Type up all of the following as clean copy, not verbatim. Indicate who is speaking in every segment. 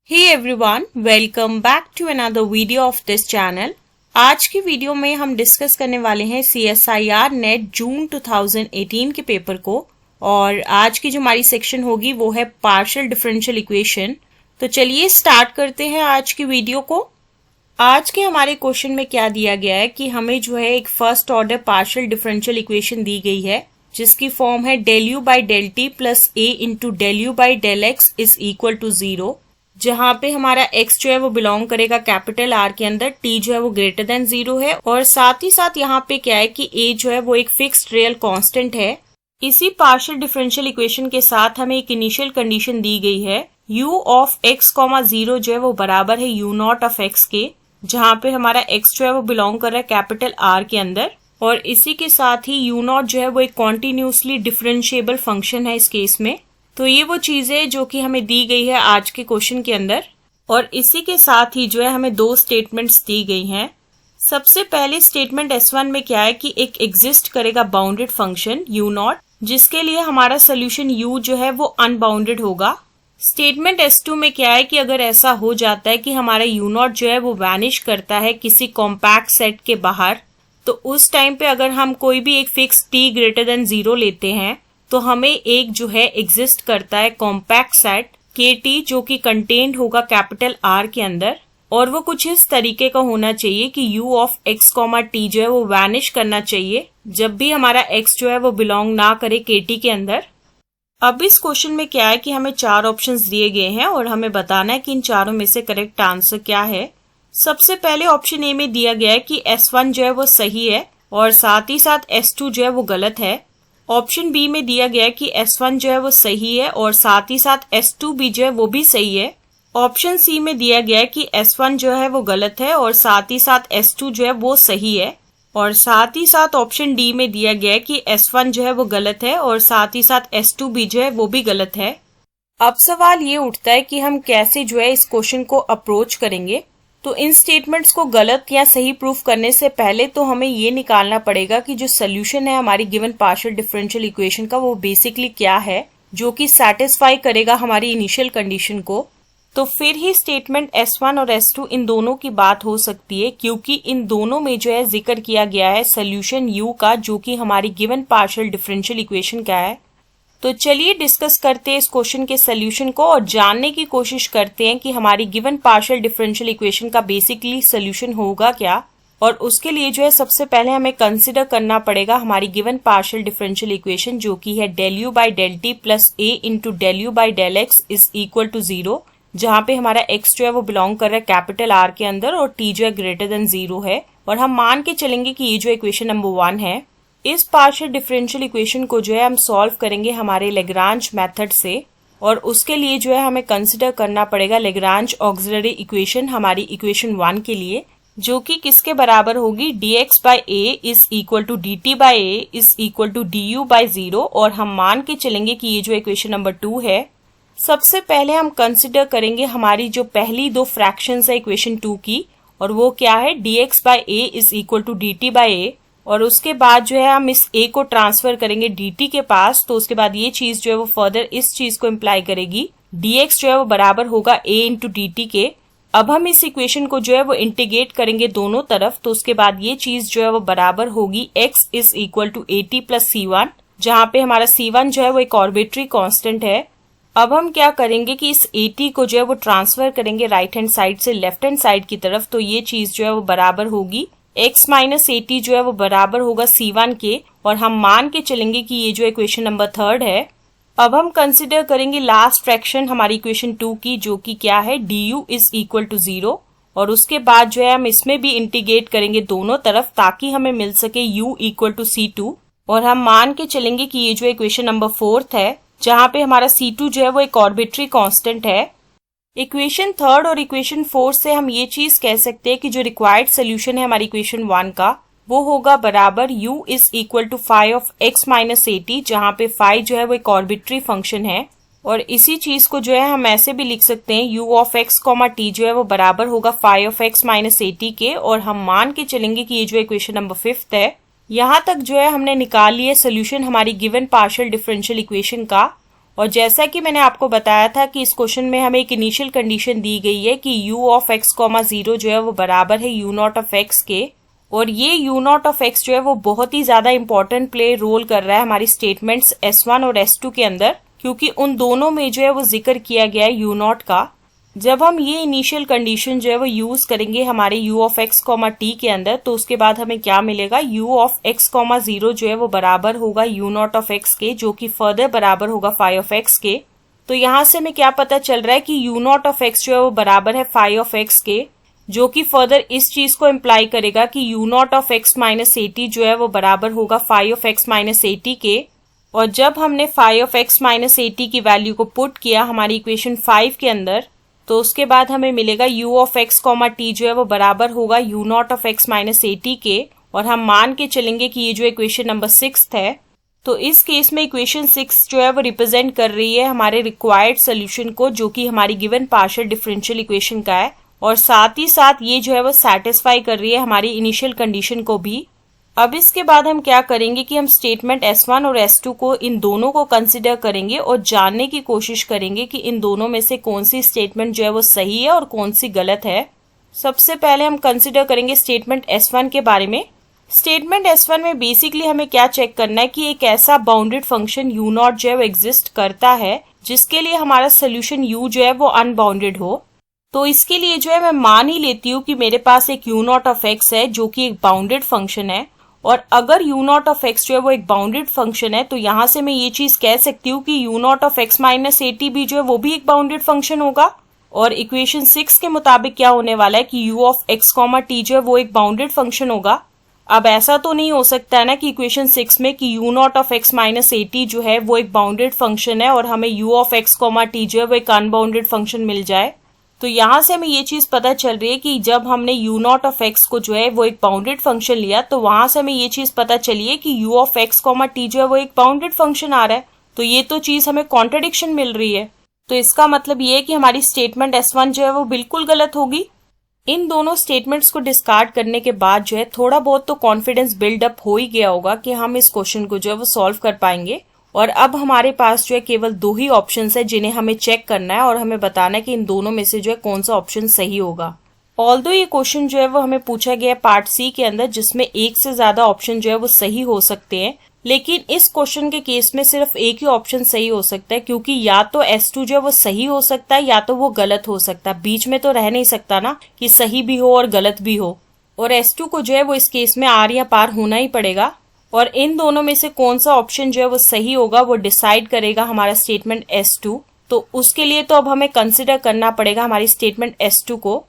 Speaker 1: Hey everyone, welcome back to another video of this channel. आज की video में हम डिस्कस करने वाले हैं CSIR नेट जून 2018 के पेपर को और आज की जो हमारी सेक्शन होगी वो है पार्शियल डिफरेंशियल इक्वेशन। तो चलिए स्टार्ट करते हैं आज की वीडियो को। आज के हमारे क्वेश्चन में क्या दिया गया है कि हमें जो है एक first order partial differential equation दी गई है जिसकी फॉर्म है del u by del t plus a into del u by del x is equal to 0, जहाँ पे हमारा x जो है वो बिलोंग करेगा कैपिटल R के अंदर, t जो है वो ग्रेटर देन 0 है और साथ ही साथ यहाँ पे क्या है कि a जो है वो एक फिक्स्ड रियल कांस्टेंट है। इसी पार्शियल डिफरेंशियल इक्वेशन के साथ हमें एक इनिशियल कंडीशन दी गई है u ऑफ x, 0 जो है वो बराबर है u नॉट ऑफ x के, जहाँ पे हमारा x जो है वो बिलोंग कर रहा है कैपिटल R के अंदर और इसी के साथ ही u नॉट जो है वो एक कॉन्टिन्यूसली डिफरेंशिएबल फंक्शन है इस केस में। तो ये वो चीजें जो कि हमें दी गई है आज के क्वेश्चन के अंदर और इसी के साथ ही जो है हमें दो स्टेटमेंट्स दी गई हैं। सबसे पहले स्टेटमेंट S1 में क्या है कि एक एग्जिस्ट करेगा बाउंडेड फंक्शन u नॉट, जिसके लिए हमारा सोल्यूशन u जो है वो अनबाउंडेड होगा। स्टेटमेंट S2 में क्या है कि अगर ऐसा हो जाता है कि हमारा u नॉट जो है वो वैनिश करता है किसी कॉम्पैक्ट सेट के बाहर, तो उस टाइम पे अगर हम कोई भी एक फिक्स t ग्रेटर देन 0 लेते हैं तो हमें एक जो है एग्जिस्ट करता है कॉम्पैक्ट सेट KT जो कि कंटेन्ड होगा कैपिटल R के अंदर और वो कुछ इस तरीके का होना चाहिए कि u ऑफ x, t जो है वो वैनिश करना चाहिए जब भी हमारा x जो है वो बिलोंग ना करे KT के अंदर। अब इस क्वेश्चन में क्या है कि हमें चार ऑप्शंस दिए गए हैं और हमें बताना है कि इन चारों में से करेक्ट आंसर क्या है। सबसे पहले ऑप्शन ए में दिया गया है कि S1 जो है वो सही है और साथ ही साथ S2 जो है वो गलत है। ऑप्शन बी में दिया गया है कि S1 जो है वो सही है और साथ ही साथ S2 भी जो है वो भी सही है। ऑप्शन सी में दिया गया है कि S1 जो है वो गलत है और साथ ही साथ S2 जो है वो सही है और साथ ही साथ ऑप्शन डी में दिया गया है कि S1 जो है वो गलत है और साथ ही साथ S2 भी जो है वो भी गलत है। अब सवाल ये उठता है कि हम कैसे जो है इस क्वेश्चन को अप्रोच करेंगे। तो इन स्टेटमेंट्स को गलत या सही प्रूफ करने से पहले तो हमें ये निकालना पड़ेगा कि जो सोल्यूशन है हमारी गिवन पार्शियल डिफरेंशियल इक्वेशन का वो बेसिकली क्या है जो कि सेटिस्फाई करेगा हमारी इनिशियल कंडीशन को। तो फिर ही स्टेटमेंट S1 और S2 इन दोनों की बात हो सकती है क्योंकि इन दोनों में जो है जिक्र किया गया है सोल्यूशन u का जो कि हमारी गिवन पार्शियल डिफरेंशियल इक्वेशन का है। तो चलिए डिस्कस करते हैं इस क्वेश्चन के सोल्यूशन को और जानने की कोशिश करते हैं कि हमारी गिवन पार्शियल डिफरेंशियल इक्वेशन का बेसिकली सोल्यूशन होगा क्या। और उसके लिए जो है सबसे पहले हमें कंसिडर करना पड़ेगा हमारी गिवन पार्शियल डिफरेंशियल इक्वेशन जो कि है del u by del t plus a into del u by del x is equal to 0, जहाँ पे हमारा x जो है वो बिलोंग कर रहा है कैपिटल R के अंदर और t जो है ग्रेटर देन 0 है और हम मान के चलेंगे कि ये जो इक्वेशन नंबर 1 है। इस पार्शियल डिफरेंशियल इक्वेशन को जो है हम सॉल्व करेंगे हमारे लेग्रांज मेथड से और उसके लिए जो है हमें कंसिडर करना पड़ेगा लेग्रांज ऑक्सिलरी इक्वेशन हमारी इक्वेशन 1 के लिए, जो कि किसके बराबर होगी dx by a is equal to dt by a is equal to du by 0 और हम मान के चलेंगे कि ये जो इक्वेशन नंबर 2 है। सबसे पहले हम कंसिडर करेंगे हमारी जो पहली दो फ्रैक्शंस है इक्वेशन 2 की और वो क्या है dx by a is equal to dt by a और उसके बाद जो है हम इस a को ट्रांसफर करेंगे dt के पास, तो उसके बाद ये चीज जो है वो फर्दर इस चीज को इम्प्लाई करेगी dx जो है वो बराबर होगा a इंटू dt के। अब हम इस इक्वेशन को जो है वो इंटीग्रेट करेंगे दोनों तरफ, तो उसके बाद ये चीज जो है वो बराबर होगी x is equal to at plus c1, जहाँ पे हमारा c1 जो है वो एक आर्बिट्री कांस्टेंट है। अब हम क्या करेंगे कि इस at को जो है वो ट्रांसफर करेंगे राइट हैंड साइड से लेफ्ट हैंड साइड की तरफ, तो ये चीज जो है वो बराबर होगी x माइनस at जो है वो बराबर होगा c1 के और हम मान के चलेंगे कि ये जो इक्वेशन नंबर 3 है। अब हम कंसिडर करेंगे लास्ट फ्रैक्शन हमारी इक्वेशन 2 की जो कि क्या है du इज इक्वल टू 0 और उसके बाद जो है हम इसमें भी इंटीग्रेट करेंगे दोनों तरफ ताकि हमें मिल सके u इक्वल टू c2 और हम मान के चलेंगे कि ये जो इक्वेशन नंबर 4 है जहाँ पे हमारा c2 जो है वो एक आर्बिट्री कांस्टेंट है। इक्वेशन 3 और इक्वेशन 4 से हम ये चीज कह सकते हैं कि जो रिक्वायर्ड सोल्यूशन है हमारी इक्वेशन 1 का वो होगा बराबर u is equal to phi of x minus at, जहाँ पे फाई जो है वो एक आर्बिट्री फंक्शन है और इसी चीज को जो है हम ऐसे भी लिख सकते हैं u ऑफ x, t जो है वो बराबर होगा phi of x minus at के और हम मान के चलेंगे कि ये जो इक्वेशन नंबर 5 है। यहाँ तक जो है हमने निकाल लिया सोल्यूशन हमारी गिवन पार्शियल डिफरेंशियल इक्वेशन का और जैसा कि मैंने आपको बताया था कि इस क्वेश्चन में हमें एक इनिशियल कंडीशन दी गई है कि u ऑफ x, 0 जो है वो बराबर है u नॉट ऑफ x के, और ये u नॉट ऑफ x जो है वो बहुत ही ज्यादा इंपॉर्टेंट प्ले रोल कर रहा है हमारी स्टेटमेंट्स S1 और S2 के अंदर, क्योंकि उन दोनों में जो है वो जिक्र किया गया है u नॉट का। जब हम ये इनिशियल कंडीशन जो है वो यूज करेंगे हमारे u ऑफ x, t के अंदर, तो उसके बाद हमें क्या मिलेगा, u ऑफ x, 0 जो है वो बराबर होगा u नॉट ऑफ x के, जो कि फर्दर बराबर होगा फाई ऑफ x के। तो यहाँ से हमें क्या पता चल रहा है कि u नॉट ऑफ x जो है वो बराबर है फाई ऑफ x के, जो कि फर्दर इस चीज को इम्प्लाई करेगा कि u not of x minus 80 जो है वो बराबर होगा फाई ऑफ x माइनस 80 के। और जब हमने फाई ऑफ x माइनस 80 की वैल्यू को पुट किया हमारी इक्वेशन 5 के अंदर, तो उसके बाद हमें मिलेगा u ऑफ x, t जो है वो बराबर होगा u not of x minus 80 के, और हम मान के चलेंगे कि ये जो इक्वेशन नंबर 6 है, तो इस केस में इक्वेशन 6 जो है वो रिप्रेजेंट कर रही है हमारे रिक्वायर्ड सोल्यूशन को, जो कि हमारी गिवन पार्शियल डिफरेंशियल इक्वेशन का है, और साथ ही साथ ये जो है वो सेटिस्फाई कर रही है हमारी इनिशियल कंडीशन को भी। अब इसके बाद हम क्या करेंगे कि हम स्टेटमेंट S1 और S2 को, इन दोनों को कंसिडर करेंगे और जानने की कोशिश करेंगे कि इन दोनों में से कौन सी स्टेटमेंट जो है वो सही है और कौन सी गलत है। सबसे पहले हम कंसिडर करेंगे स्टेटमेंट S1 के बारे में। स्टेटमेंट S1 में बेसिकली हमें क्या चेक करना है कि एक ऐसा बाउंडेड फंक्शन u नॉट जो है वो एग्जिस्ट करता है जिसके लिए हमारा सोल्यूशन u जो है वो अनबाउंडेड हो। तो इसके लिए जो है मैं मान ही लेती हूँ कि मेरे पास एक u नॉट ऑफ x है जो कि एक बाउंडेड फंक्शन है, और अगर u नॉट ऑफ x जो है वो एक बाउंडेड फंक्शन है तो यहाँ से मैं ये चीज कह सकती हूँ कि u not of x minus 80 भी जो है वो भी एक बाउंडेड फंक्शन होगा। और इक्वेशन 6 के मुताबिक क्या होने वाला है कि u ऑफ x, t जो है वो एक बाउंडेड फंक्शन होगा। अब ऐसा तो नहीं हो सकता है ना कि इक्वेशन 6 में कि u not of x minus 80 जो है वो एक बाउंडेड फंक्शन है और हमें u ऑफ x, t जो है वो एक अनबाउंडेड फंक्शन मिल जाए। तो यहाँ से हमें ये चीज पता चल रही है कि जब हमने u नॉट ऑफ x को जो है वो एक बाउंडेड फंक्शन लिया, तो वहां से हमें ये चीज पता चली है कि u ऑफ x, t जो है वो एक बाउंडेड फंक्शन आ रहा है। तो ये तो चीज हमें कॉन्ट्रडिक्शन मिल रही है। तो इसका मतलब ये है कि हमारी स्टेटमेंट S1 जो है वो बिल्कुल गलत होगी। इन दोनों स्टेटमेंट्स को डिस्कार्ड करने के बाद जो है थोड़ा बहुत तो कॉन्फिडेंस बिल्डअप हो ही गया होगा कि हम इस क्वेश्चन को जो है वो सॉल्व कर पाएंगे। और अब हमारे पास जो है केवल 2 ही ऑप्शंस है जिन्हें हमें चेक करना है और हमें बताना है कि इन दोनों में से जो है कौन सा ऑप्शन सही होगा। ऑल्दो ये क्वेश्चन जो है वो हमें पूछा गया है पार्ट सी के अंदर, जिसमें एक से ज्यादा ऑप्शन जो है वो सही हो सकते हैं, लेकिन इस क्वेश्चन के केस में सिर्फ एक ही ऑप्शन सही हो सकता है, क्योंकि या तो S2 जो है वो सही हो सकता है या तो वो गलत हो सकता है। बीच में तो रह नहीं सकता ना कि सही भी हो और गलत भी हो, और S2 को जो है वो इस केस में आर या पार होना ही पड़ेगा। और इन दोनों में से कौन सा ऑप्शन जो है वो सही होगा वो डिसाइड करेगा हमारा स्टेटमेंट S2। तो उसके लिए तो अब हमें कंसिडर करना पड़ेगा हमारी स्टेटमेंट S2 को।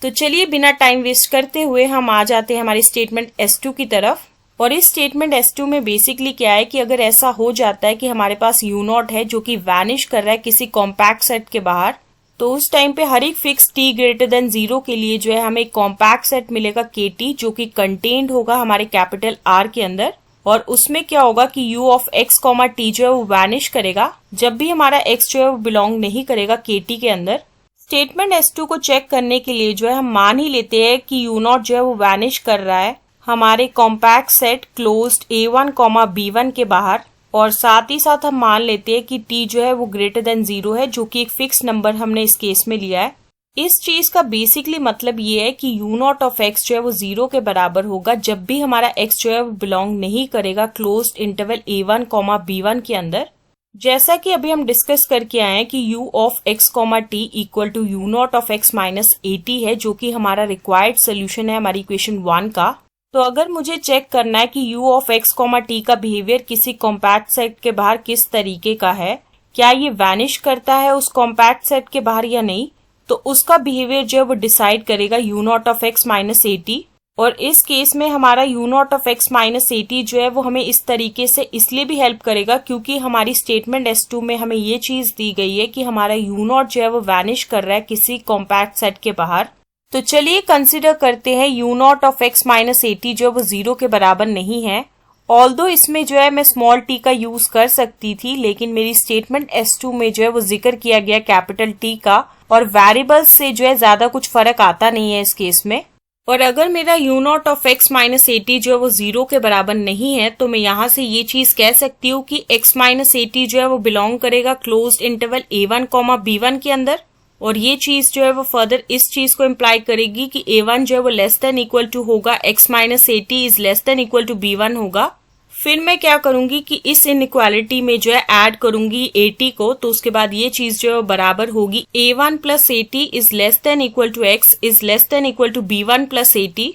Speaker 1: तो चलिए बिना टाइम वेस्ट करते हुए हम आ जाते हैं हमारी स्टेटमेंट S2 की तरफ। और इस स्टेटमेंट S2 में बेसिकली क्या है कि अगर ऐसा हो जाता है कि हमारे पास u नॉट है जो कि वैनिश कर रहा है किसी कॉम्पैक्ट सेट के बाहर, तो उस टाइम पे हर एक फिक्स t ग्रेटर देन 0 के लिए जो है हमें एक कॉम्पैक्ट सेट मिलेगा kt, जो कि कंटेन्ड होगा हमारे कैपिटल R के अंदर। और उसमें क्या होगा कि u ऑफ x, t जो है वो वैनिश करेगा जब भी हमारा x जो है वो बिलोंग नहीं करेगा kt के अंदर। स्टेटमेंट S2 को चेक करने के लिए जो है हम मान ही लेते हैं कि u नॉट जो है वो वैनिश कर रहा है हमारे compact set closed A1, B1 के बाहर, और साथ ही साथ हम मान लेते हैं कि t जो है वो ग्रेटर देन 0 है, जो कि एक फिक्स नंबर हमने इस केस में लिया है। इस चीज का बेसिकली मतलब ये है कि u नॉट ऑफ x जो है वो 0 के बराबर होगा जब भी हमारा x जो है वो बिलोंग नहीं करेगा क्लोज्ड इंटरवल A1, B1 के अंदर। जैसा कि अभी हम डिस्कस करके आए हैं कि u of x, t equal to u not of x minus 80 है, जो कि हमारा रिक्वायर्ड सोल्यूशन है हमारी इक्वेशन 1 का। तो अगर मुझे चेक करना है कि u ऑफ x, t का बिहेवियर किसी कॉम्पैक्ट सेट के बाहर किस तरीके का है, क्या ये वैनिश करता है उस कॉम्पैक्ट सेट के बाहर या नहीं, तो उसका बिहेवियर जो है वो डिसाइड करेगा u not of x minus 80। और इस केस में हमारा u not of x minus 80 जो है वो हमें इस तरीके से इसलिए भी हेल्प करेगा क्योंकि हमारी स्टेटमेंट S2 में हमें ये चीज दी गई है कि हमारा u नॉट जो है वो वैनिश कर रहा है किसी कॉम्पैक्ट सेट के बाहर। तो चलिए कंसिडर करते हैं u not of x minus 80 जो वो 0 के बराबर नहीं है। ऑल्दो इसमें जो है मैं स्मॉल t का यूज कर सकती थी, लेकिन मेरी स्टेटमेंट S2 में जो है वो जिक्र किया गया कैपिटल T का, और वेरिएबल्स से जो है ज्यादा कुछ फर्क आता नहीं है इस केस में। और अगर मेरा u not of x minus A T जो है वो 0 के बराबर नहीं है तो मैं यहाँ से ये चीज कह सकती हूँ कि x माइनस ए टी जो है वो बिलोंग करेगा closed interval a1 comma b1 के अंदर। और ये चीज जो है वो फर्दर इस चीज को इम्प्लाई करेगी कि a1 जो है वो लेस देन इक्वल टू होगा x minus A T is less than equal to b1 होगा। फिर मैं क्या करूंगी कि इस इनइक्वालिटी में जो है ऐड करूंगी a को, तो उसके बाद ये चीज जो है बराबर होगी a1 plus A T is less than equal to x is less than equal to b1 plus A T.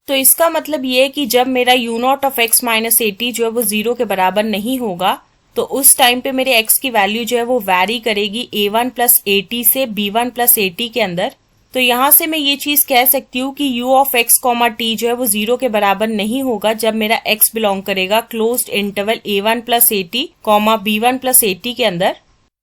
Speaker 1: तो इसका मतलब ये है कि जब मेरा u not of x minus A T जो है वो 0 के बराबर नहीं होगा तो उस टाइम पे मेरे x की वैल्यू जो है वो वैरी करेगी a1 प्लस ए टी से b1 प्लस ए टी के अंदर। तो यहाँ से मैं ये चीज कह सकती हूँ कि u of x comma T जो है वो 0 के बराबर नहीं होगा जब मेरा x बिलोंग करेगा closed interval a1 plus A T comma b1 plus A T के अंदर।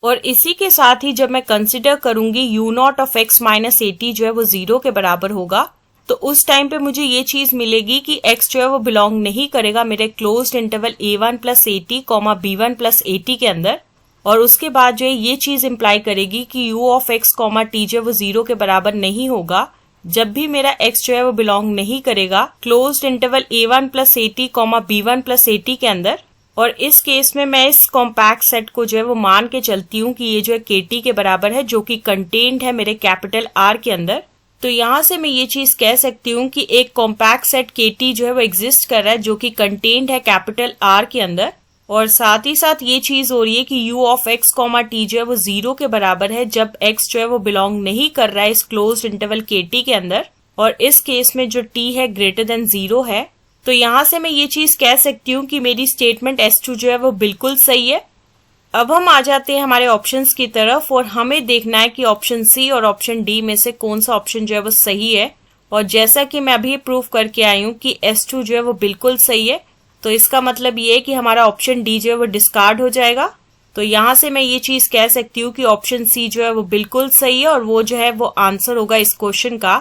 Speaker 1: और इसी के साथ ही जब मैं कंसिडर करूंगी u not of x minus A T जो है वो 0 के बराबर होगा तो उस टाइम पे मुझे ये चीज मिलेगी कि x जो है वो बिलोंग नहीं करेगा मेरे closed interval a1 plus A T comma b1 plus A T के अंदर। और उसके बाद जो है ये चीज इम्प्लाई करेगी कि u of x comma T जो है वो 0 के बराबर नहीं होगा जब भी मेरा x जो है वो बिलोंग नहीं करेगा closed interval a1 plus A T comma b1 plus A T के अंदर। और इस केस में मैं इस कॉम्पैक्ट सेट को जो है वो मान के चलती हूँ कि ये जो है kt के बराबर है जो कि कंटेन्ड है मेरे कैपिटल R के अंदर। तो यहाँ से मैं ये चीज कह सकती हूँ कि एक कॉम्पैक्ट सेट kt जो है वो एग्जिस्ट कर रहा है जो कि कंटेन्ड है कैपिटल R के अंदर। और साथ ही साथ ये चीज हो रही है कि u of x comma T जो है वो 0 के बराबर है जब x जो है वो बिलोंग नहीं कर रहा है इस क्लोज्ड इंटरवल kt के अंदर। और इस केस में जो t है ग्रेटर देन 0 है। तो यहाँ से मैं ये चीज कह सकती हूँ कि मेरी स्टेटमेंट S2 जो है वो बिल्कुल सही है। अब हम आ जाते हैं हमारे ऑप्शंस की तरफ और हमें देखना है कि ऑप्शन सी और ऑप्शन डी में से कौन सा ऑप्शन जो है वो सही है। और जैसा कि मैं अभी प्रूव करके आई हूँ कि S2 जो है वो बिल्कुल सही है तो इसका मतलब ये है कि हमारा ऑप्शन डी जो है वो डिस्कार्ड हो जाएगा। तो यहाँ से मैं ये चीज कह सकती हूँ कि ऑप्शन सी जो है वो बिल्कुल सही है और वो जो है वो आंसर होगा इस क्वेश्चन का।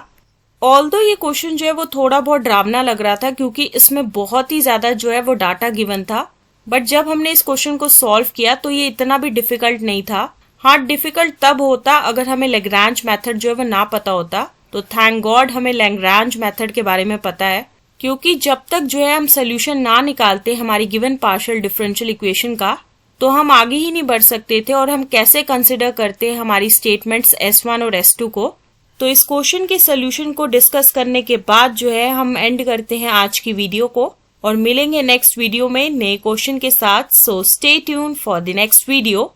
Speaker 1: ऑल्दो ये क्वेश्चन जो है वो थोड़ा बहुत डरावना लग रहा था क्योंकि इसमें बहुत ही ज्यादा जो है वो डाटा गिवन था, बट जब हमने इस क्वेश्चन को सॉल्व किया तो ये इतना भी डिफिकल्ट नहीं था। हाँ, डिफिकल्ट तब होता अगर हमें लैग्रांज मेथड जो है वो ना पता होता। तो थैंक गॉड हमें लैग्रांज मेथड के बारे में पता है, क्योंकि जब तक जो है हम सोल्यूशन ना निकालते हमारी गिवन पार्शियल डिफरेंशियल इक्वेशन का तो हम आगे ही नहीं बढ़ सकते थे और हम कैसे कंसिडर करते हमारी स्टेटमेंट्स S1 और S2 को। तो इस क्वेश्चन के सोल्यूशन को डिस्कस करने के बाद जो है हम एंड करते हैं आज की वीडियो को और मिलेंगे नेक्स्ट वीडियो में नए क्वेश्चन के साथ। So stay tune for the next video.